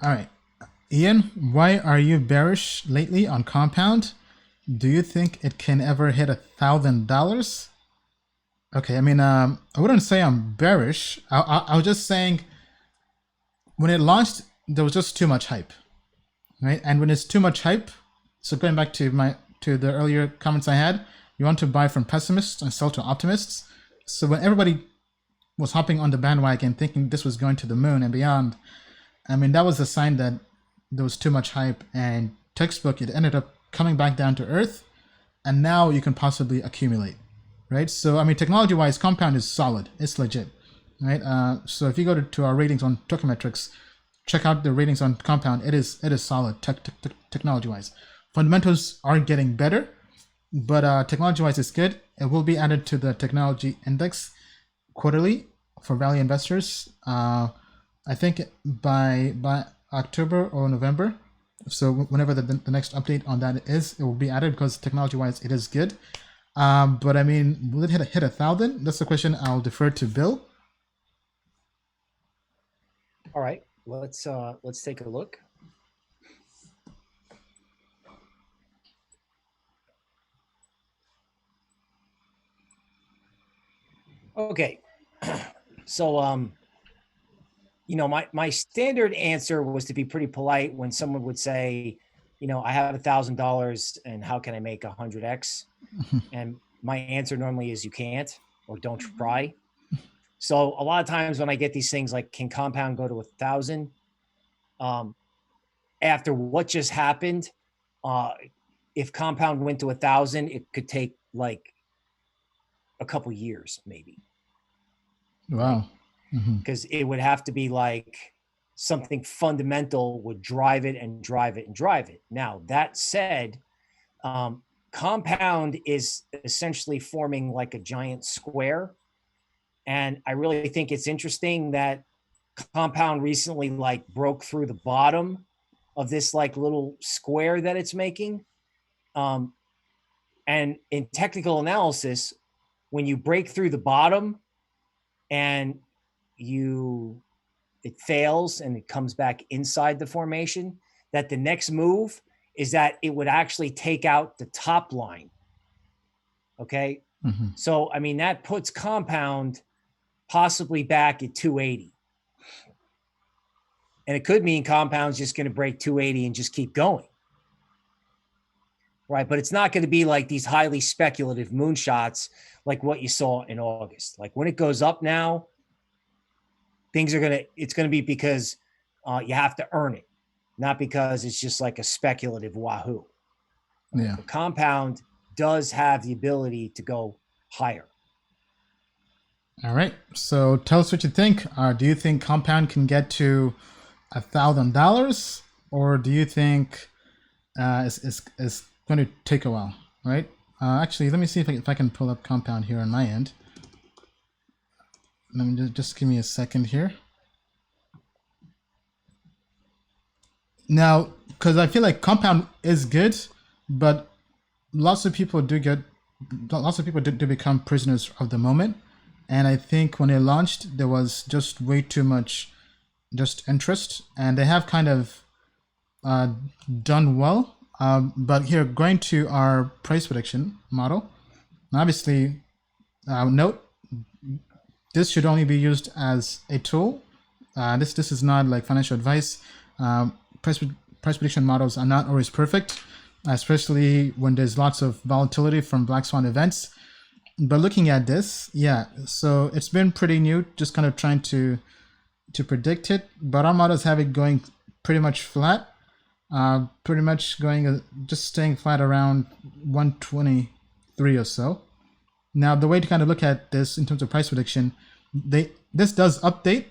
All right. Ian, why are you bearish lately on Compound? Do you think it can ever hit $1,000? Okay, I mean, I wouldn't say I'm bearish. I was just saying when it launched, there was just too much hype, right? And when it's too much hype, so going back to the earlier comments I had, you want to buy from pessimists and sell to optimists. So when everybody was hopping on the bandwagon thinking this was going to the moon and beyond, I mean, that was a sign that there was too much hype, and textbook, it ended up coming back down to earth, and now you can possibly accumulate, right? So, I mean, technology-wise, Compound is solid. It's legit, right? So if you go to our ratings on Token Metrics, check out the ratings on Compound. It is solid technology-wise. Fundamentals are getting better, but technology-wise, it's good. It will be added to the technology index quarterly for value investors. I think by October or November. So whenever the next update on that is, it will be added because technology-wise it is good. But I mean, will it hit 1,000? That's the question I'll defer to Bill. All right, let's take a look. Okay, so you know, my standard answer was to be pretty polite when someone would say, you know, I have $1,000 and how can I make 100x? And my answer normally is you can't, or don't try. So a lot of times when I get these things like, can Compound go to 1,000? After what just happened, if Compound went to 1,000, it could take like a couple years, maybe. Wow. Because it would have to be like something fundamental would drive it and drive it and drive it. Now, that said, Compound is essentially forming like a giant square. And I really think it's interesting that Compound recently like broke through the bottom of this like little square that it's making. And in technical analysis, when you break through the bottom and it fails and it comes back inside the formation, that the next move is that it would actually take out the top line. Okay. So, I mean, that puts Compound possibly back at 280. And it could mean Compound's just going to break 280 and just keep going. Right. But it's not going to be like these highly speculative moonshots like what you saw in August. Like when it goes up now, it's going to be because you have to earn it, not because it's just like a speculative wahoo. Yeah. The Compound does have the ability to go higher. All right. So tell us what you think. Do you think Compound can get to $1,000, or do you think it's going to take a while? Right. Actually, let me see if I can pull up Compound here on my end. Let me just give me a second here. Now, because I feel like Compound is good, but lots of people do become prisoners of the moment. And I think when it launched, there was just way too much just interest, and they have kind of done well. But here, going to our price prediction model, obviously, note, this should only be used as a tool. This is not like financial advice. Price prediction models are not always perfect, especially when there's lots of volatility from black swan events. But looking at this, yeah, so it's been pretty new, just kind of trying to predict it. But our models have it going pretty much flat, pretty much going just staying flat around 123 or so. Now, the way to kind of look at this in terms of price prediction, this does update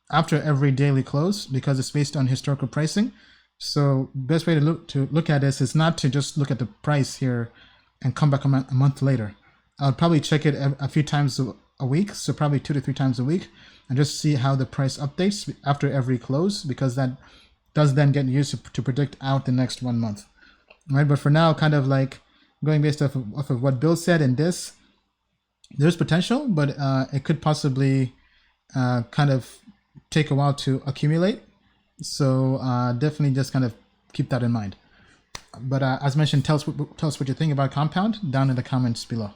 after every daily close because it's based on historical pricing. So best way to look at this is not to just look at the price here and come back a month later. I'll probably check it a few times a week, so probably 2 to 3 times a week, and just see how the price updates after every close, because that does then get used to predict out the next 1 month. Right, but for now, kind of like going based off of what Bill said in this, there's potential, but it could possibly kind of take a while to accumulate. So definitely just kind of keep that in mind. But as mentioned, tell us what you think about Compound down in the comments below.